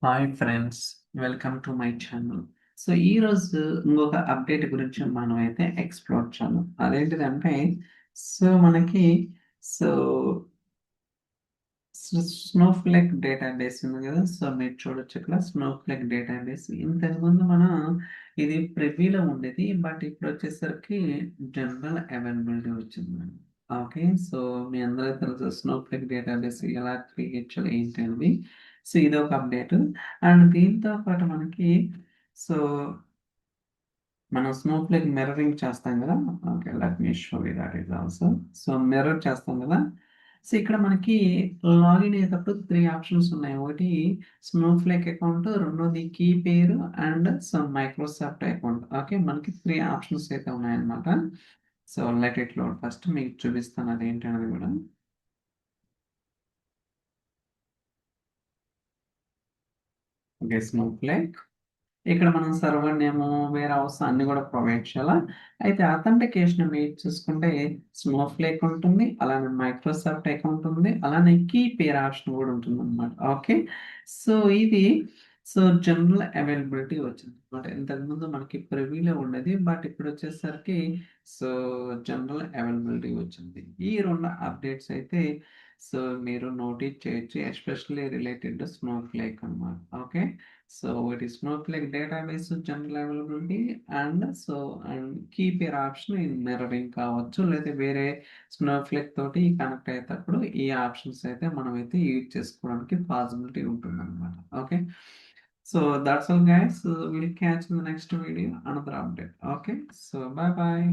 Hi friends, welcome to my channel. So ఈరోజు ఇంకొక update గురించి మనం అయితే ఎక్స్ప్లోర్ చేద్దాం. అదేంటిదంటే మనకి సో స్నోఫ్లేక్ డేటాబేస్ ఉంది కదా. మీరు చూడొచ్చు ఇక్కడ స్నోఫ్లేక్ డేటాబేస్. ఇంతకుముందు మనం ఇది ప్రివ్యూలో ఉండేది, బట్ ఇప్పుడు వచ్చేసరికి జనరల్ అవైలబిలిటీ వచ్చింది. ఓకే, మీ అందరికీ తెలుసు స్నోఫ్లేక్ డేటాబేస్ ఎలా క్రియేట్ చేయాలి ఏంటి అనేది. ఇది ఒక అప్డేట్. అండ్ దీంతో పాటు మనకి సో మనం స్నోఫ్లేక్ మిర్రరింగ్ చేస్తాం కదా. Okay, let me show you that is also. Mirror చేస్తాం కదా. ఇక్కడ మనకి లాగిన్ అయ్యేటప్పుడు 3 ఆప్షన్స్ ఉన్నాయి. ఒకటి స్నోఫ్లేక్ అకౌంట్, రెండోది కీ పేరు అండ్ మైక్రోసాఫ్ట్ అకౌంట్. ఓకే, మనకి 3 ఆప్షన్స్ అయితే ఉన్నాయన్నమాట. Let it load. ఫస్ట్ మీకు చూపిస్తాను అదేంటి అనేది కూడా. Okay, Snowflake. ఇక్కడ మనం సర్వర్ నేమ్, వేర్ హౌస్ అన్ని కూడా ప్రొవైడ్ చేయాలా. అయితే అథెంటికేషన్ మీరు చూసుకుంటే స్నోఫ్లేక్ ఉంటుంది, అలానే మైక్రోసాఫ్ట్ అకౌంట్ ఉంది, అలానే కీ పేర్ ఆప్షన్ కూడా ఉంటుంది అనమాట. ఓకే, సో ఇది జనరల్ అవైలబిలిటీ వచ్చింది అనమాట. ఇంతకుముందు మనకి ప్రివ్యూలో ఉండేది, బట్ ఇప్పుడు వచ్చేసరికి సో జనరల్ అవైలబిలిటీ వచ్చింది. ఈ 2 అప్డేట్స్ అయితే మీరు నోటీస్ చేయొచ్చు, ఎస్పెషల్లీ రిలేటెడ్ టు స్నోఫ్లేక్ అనమాట. Okay, it is Snowflake database general availability and keep your option in mirroring కావచ్చు, లేదా వేరే స్నోఫ్లేక్ తోటి కనెక్ట్ అయ్యేటప్పుడు ఈ ఆప్షన్స్ అయితే మనం అయితే యూజ్ చేసుకోవడానికి పాసిబిలిటీ ఉంటుంది అనమాట. Okay, that's all guys. We'll catch in the next video another update. Okay, bye bye.